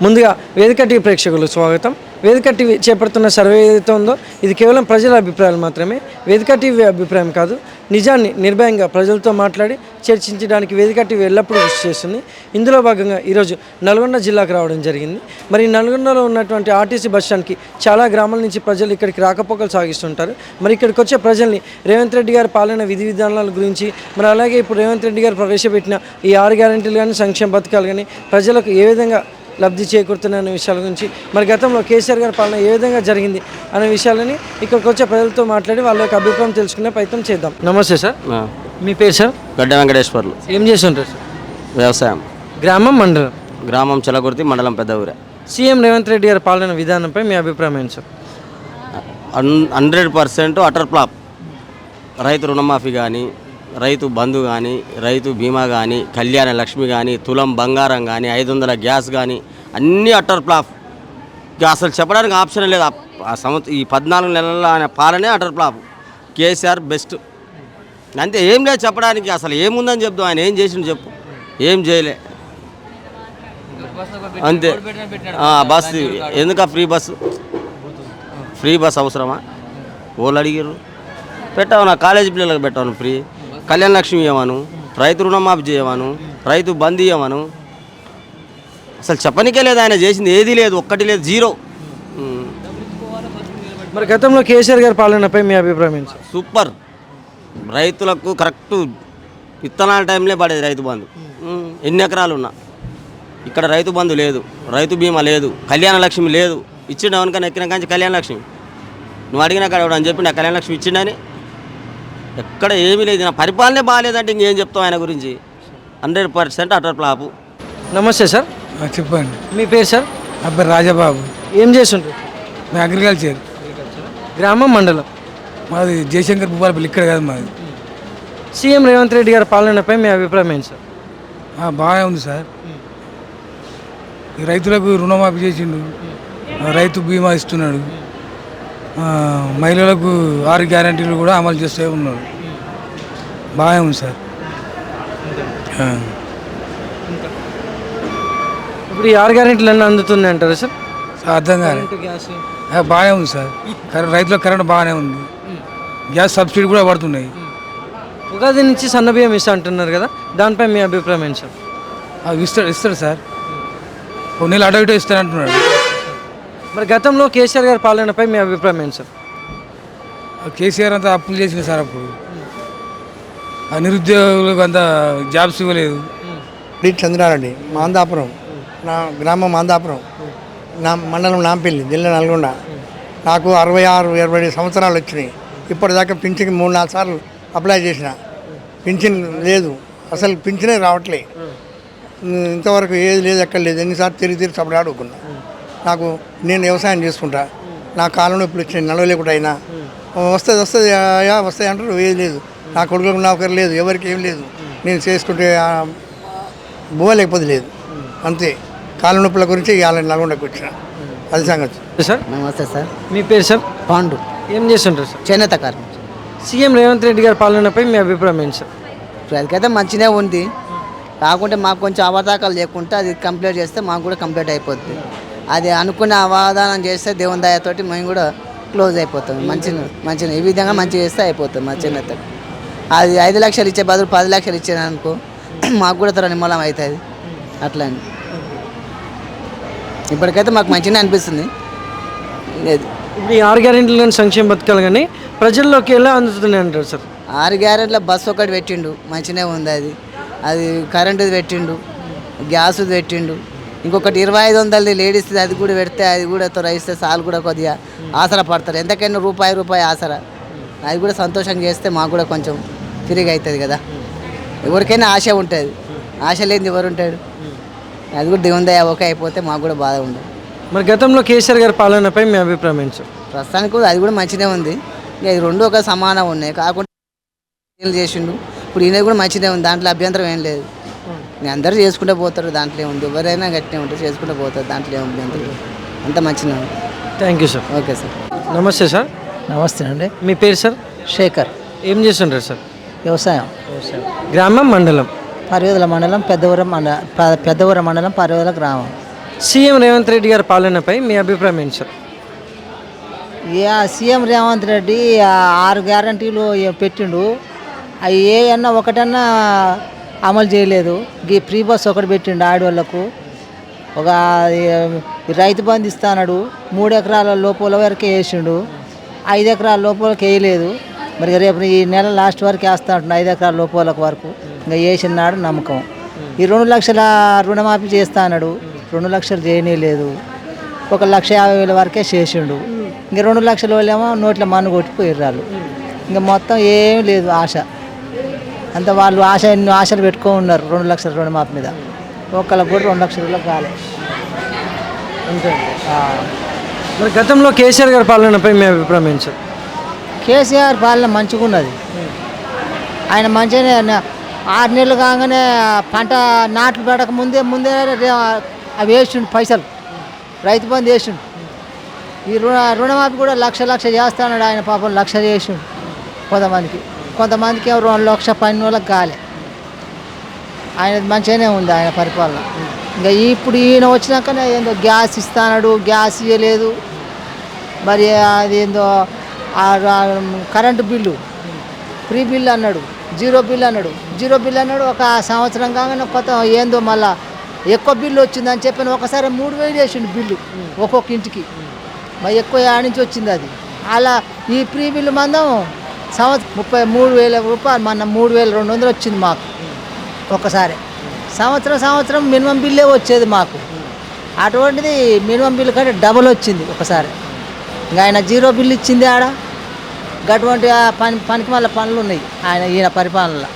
ముందుగా వేదిక టీవీ ప్రేక్షకులకు స్వాగతం. వేదిక టీవీ చేపడుతున్న సర్వే ఏదైతే ఉందో ఇది కేవలం ప్రజల అభిప్రాయాలు మాత్రమే. వేదిక టీవీ అభిప్రాయం కాదు. నిజాన్ని నిర్భయంగా ప్రజలతో మాట్లాడి చర్చించడానికి వేదిక టీవీ ఎల్లప్పుడూ కృషి చేస్తుంది. ఇందులో భాగంగా ఈరోజు నల్గొండ జిల్లాకు రావడం జరిగింది. మరి నల్గొండలో ఉన్నటువంటి ఆర్టీసీ బస్టాండ్కి చాలా గ్రామాల నుంచి ప్రజలు ఇక్కడికి రాకపోకలు సాగిస్తుంటారు. మరి ఇక్కడికి వచ్చే ప్రజల్ని రేవంత్ రెడ్డి గారి పాలన విధి విధానాల గురించి, మరి అలాగే ఇప్పుడు రేవంత్ రెడ్డి గారు ప్రవేశపెట్టిన ఈ 6 గ్యారెంటీలు కానీ సంక్షేమ పథకాలు కానీ ప్రజలకు ఏ విధంగా లబ్ధి చేకూరుతున్న విషయాల గురించి, మరి గతంలో కేసీఆర్ గారి పాలన ఏ విధంగా జరిగింది అనే విషయాలని ఇక్కడికి వచ్చే ప్రజలతో మాట్లాడి వాళ్ళ యొక్క అభిప్రాయం తెలుసుకునే ప్రయత్నం చేద్దాం. నమస్తే సార్, మీ పేరు సార్? గడ్డ వెంకటేశ్వర్లు. ఏం చేస్తుంటారు సార్? వ్యవసాయం. గ్రామం మండలం? గ్రామం చలకుర్తి, మండలం పెద్ద ఊరే. సీఎం రేవంత్ రెడ్డి గారి పాలన విధానంపై మీ అభిప్రాయం ఏంటి సార్? 100% utter flop. రైతు రుణమాఫీ కానీ, రైతు బంధు కానీ, రైతు బీమా కానీ, కళ్యాణ లక్ష్మి కానీ, తులం బంగారం కానీ, 500 గ్యాస్ కానీ అన్నీ అటర్ ఫ్లాప్. అసలు చెప్పడానికి ఆప్షన్ లేదు. ఈ 14 నెలల ఆయన పాలనే అటర్ ఫ్లాప్. కేసీఆర్ బెస్ట్. అంతే, ఏం లేదు చెప్పడానికి. అసలు ఏముందని చెప్తాం, ఆయన ఏం చేసిండు చెప్పు? ఏం చేయలే, అంతే. బస్సు ఎందుక ఫ్రీ బస్ అవసరమా? వాళ్ళు అడిగారు, పెట్టాను కాలేజీ పిల్లలకు పెట్టాను ఫ్రీ, కళ్యాణ లక్ష్మి ఇవ్వను, రైతు రుణమాఫీ చేయమను, రైతు బంద్ ఇవ్వమను. అసలు చెప్పనికే లేదు, ఆయన చేసింది ఏదీ లేదు, ఒక్కటి లేదు, జీరో. మరి గతంలో కేసీఆర్ గారి పాలనపై మీ అభిప్రాయం ఏంటి సార్? సూపర్. రైతులకు కరెక్ట్ విత్తనాల టైంలో పడేది రైతు బంధు. ఎన్ని ఎకరాలు ఉన్నా ఇక్కడ రైతు బంధు లేదు, రైతు బీమా లేదు, కళ్యాణ లక్ష్మి లేదు. ఇచ్చిండు ఎవరికైనా ఎక్కిన కానీ కళ్యాణ లక్ష్మి నువ్వు అడిగినా కాడ అని చెప్పి నా కళ్యాణ లక్ష్మి ఇచ్చిండని ఎక్కడ ఏమీ లేదు. నా పరిపాలనే బాగాలేదంటే ఇంకేం చెప్తాం ఆయన గురించి? 100% అటర్ ఫ్లాపు. నమస్తే సార్, చెప్పండి. మీ పేరు సార్? అబ్బాయి రాజబాబు. ఏం చేస్తుంటారు? మేము అగ్రికల్చర్. గ్రామం మండలం? మాది జయశంకర్ భూపాలపల్లి, ఇక్కడ కాదు మాది. సీఎం రేవంత్ రెడ్డి గారి పాలనపై మీ అభిప్రాయం ఏంటి సార్? బాగా ఉంది సార్. ఈ రైతులకు రుణమాఫీ చేసిండు, రైతు బీమా ఇస్తున్నాడు, మహిళలకు 6 గ్యారెంటీలు కూడా అమలు చేస్తూ ఉన్నాడు. బాగా ఉంది సార్. ఇప్పుడు ఈ 6 గ్యారెంటీలు అన్నీ అందుతుంది అంటారా సార్? అర్థం కాదు. బాగానే ఉంది సార్. రైతులకు కరెంట్ బాగానే ఉంది, గ్యాస్ సబ్సిడీ కూడా పడుతున్నాయి. ఉగాది నుంచి సన్నబియ్యం ఇస్తా అంటున్నారు కదా, దానిపై మీ అభిప్రాయం ఏంటి సార్? ఇస్తాడు సార్, కొన్ని నెలలు అటు ఇటు ఇస్తానంటున్నాడు. మరి గతంలో కేసీఆర్ గారి పాలనపై మీ అభిప్రాయం ఏంటి సార్? కేసీఆర్ అంతా అప్పులు చేసింది సార్. అప్పుడు ఆ నిరుద్యోగులకు అంతా జాబ్స్ ఇవ్వలేదు. చంద్రారెడ్డి, మాందాపురం, నా గ్రామం మాందాపురం, నా మండలం నాంపల్లి, జిల్లా నల్గొండ. నాకు 66-70 సంవత్సరాలు వచ్చినాయి. ఇప్పటిదాకా పింఛన్కి 3-4 సార్లు అప్లై చేసిన, పింఛన్ లేదు. అసలు పింఛనే రావట్లే. ఇంతవరకు ఏది లేదు, ఎక్కడ లేదు. ఎన్నిసార్లు తిరిగి సప్పుడు అడుగుకున్నా. నాకు నేను వ్యవసాయం చేసుకుంటా, నా కాళ్ళ నొప్పులు వచ్చినాయి, నడవలేకుండా అయినా. వస్తాయి అంటారు, ఏది లేదు. నా కొడుకులకు నౌకరు లేదు, ఎవరికి ఏం లేదు. నేను చేసుకుంటే పోలేకపోతే లేదు, అంతే. కాళ్ళ నొప్పుల గురించి ఇవాళ నల్గొండకు వచ్చిన, అది సంగతి సార్. నమస్తే సార్, మీ పేరు సార్? పాండు. ఏం చేస్తుంటారు సార్? చేనేత కార్మికుడు. సీఎం రేవంత్ రెడ్డి గారి పాలనపై మీ అభిప్రాయం ఏంటి సార్? ప్రజలకైతే మంచిగా ఉంది, కాకుంటే మాకు కొంచెం అవతాకాలు లేకుంటే అది కంప్లీట్ చేస్తే మాకు కూడా కంప్లీట్ అయిపోద్ది. అది అనుకున్న అవధానం చేస్తే దేవుని దయతోటి మేము కూడా క్లోజ్ అయిపోతాం. మంచిగా ఈ విధంగా మంచిగా చేస్తే అయిపోతుంది మా చేనేత. అది 5 లక్షలు ఇచ్చే బదులు 10 లక్షలు ఇచ్చాను అనుకో, మాకు కూడా తర నిమ్మలం అవుతుంది. అట్లా అని ఇప్పటికైతే మాకు మంచిగా అనిపిస్తుంది. లేదు, ఇప్పుడు ఈ 6 గ్యారెంటీలు కానీ సంక్షేమ పథకాలు కానీ ప్రజల్లోకి ఎలా అందుతున్నాయి అంటారు సార్? 6 గ్యారెంటీల బస్సు ఒకటి పెట్టిండు, మంచిగా ఉంది. అది కరెంటుది పెట్టిండు, గ్యాస్ది పెట్టిండు. ఇంకొకటి 2500 లేడీస్ది, అది కూడా పెడితే అది కూడా త్వరయిస్తే సార్లు కూడా కొద్దిగా ఆసరా పడతారు. ఎంతకైనా రూపాయి ఆసరా, అది కూడా సంతోషంగా చేస్తే మాకు కూడా కొంచెం ఫ్రీగా అవుతుంది కదా. ఎవరికైనా ఆశ ఉంటుంది, ఆశ లేనిది ఎవరు ఉంటాడు? అది కూడా దేవుని దయ ఓకే అయిపోతే మాకు కూడా బాధ ఉండదు. మరి గతంలో కేసీఆర్ గారి పాలనపై మీ అభిప్రాయం ఏంటి సార్? ప్రస్తుతానికి అది కూడా మంచిగా ఉంది. ఇది రెండు ఒక సమానం ఉన్నాయి, కాకుండా చేసిండు. ఇప్పుడు ఈయన కూడా మంచిగా ఉంది, దాంట్లో అభ్యంతరం ఏం లేదు. అందరూ చేసుకుంటూ పోతారు, దాంట్లో ఉంది. ఎవరైనా గట్టిగా ఉంటారు, చేసుకుంటూ పోతారు, దాంట్లో ఏం అభ్యంతరం. అంత మంచిగా ఉంది. Thank you sir. Okay sir. నమస్తే సార్. నమస్తే అండి. మీ పేరు సార్? శేఖర్. ఏం చేస్తుంటారు సార్? వ్యవసాయం. గ్రామం మండలం? పరివేదల మండలం, పెద్దవరం మండలం, పరివేదల గ్రామం. సీఎం రేవంత్ రెడ్డి గారి పాలనపై మీ అభిప్రాయం ఏంటి సార్? సీఎం రేవంత్ రెడ్డి 6 గ్యారంటీలు పెట్టిండు. అవి ఏమన్నా ఒకటన్నా అమలు చేయలేదు. ఈ ఫ్రీ బస్ ఒకటి పెట్టిండు ఆడవాళ్ళకు. ఒక రైతు బంధు ఇస్తాడు, 3 ఎకరాల లోపల వరకే వేసిండు, 5 ఎకరాల లోపలకి వేయలేదు. మరి రేపు ఈ నెల లాస్ట్ వరకు వేస్తా ఉంటున్నాడు 5 ఎకరాల లోపలకు వరకు. ఇంకా వేసినాడు నమ్మకం. ఈ 2 లక్షల రుణమాఫీ చేస్తా అన్నాడు, 2 లక్షలు చేయలేదు. 1,50,000 వరకే చేసిండు. ఇంక 2 లక్షల వాళ్ళేమో నోట్ల మన్ను కొట్టిపోయారు వాళ్ళు. ఇంకా మొత్తం ఏం లేదు ఆశ. అంత వాళ్ళు ఎన్నో ఆశలు పెట్టుకో ఉన్నారు 2 లక్షల రుణమాఫీ మీద. ఒక్కళ్ళకి కూడా 2 లక్షల రూపాయలు కాలే. అంతే. మరి గతంలో కేసీఆర్ గారి పాలనపై మీ అభిప్రాయం ఏంటి సార్? కేసీఆర్ పాలన మంచిగా ఉన్నది. ఆయన మంచిగానే 6 నెలలు కాగానే పంట నాట్లు పెట్టక ముందే అవి వేసిండు పైసలు, రైతు బంధు వేసిండు. ఈ రుణమాఫీ కూడా లక్ష చేస్తాడు ఆయన. పాపం 1,00,000 చేసిండు కొంతమందికి 2 లక్షల పైన వాళ్ళకి కాలే. ఆయన మంచిగానే ఉంది ఆయన పరిపాలన. ఇంకా ఇప్పుడు ఈయన వచ్చినాకనే ఏందో గ్యాస్ ఇస్తాడు, గ్యాస్ ఇవ్వలేదు. మరి అది ఏందో కరెంటు బిల్లు ఫ్రీ బిల్ అన్నాడు, జీరో బిల్ అన్నాడు. ఒక సంవత్సరం కాగానే కొత్త ఏందో మళ్ళా ఎక్కువ బిల్లు వచ్చిందని చెప్పిన ఒకసారి 3,000 వేసిండు బిల్లు ఒక్కొక్క ఇంటికి. మరి ఎక్కువ ఆడ నుంచి వచ్చింది అది. అలా ఈ ఫ్రీ బిల్లు మందం సంవత్సరం 33,000 రూపాయలు, మొన్న 3,200 వచ్చింది మాకు ఒకసారి. సంవత్సరం మినిమం బిల్లే వచ్చేది మాకు. అటువంటిది మినిమం బిల్లు కంటే డబల్ వచ్చింది ఒకసారి. ఇంకా ఆయన జీరో బిల్లు ఇచ్చింది ఆడ. అటువంటి పనికి మళ్ళీ పనులు ఉన్నాయి ఈయన పరిపాలనలో.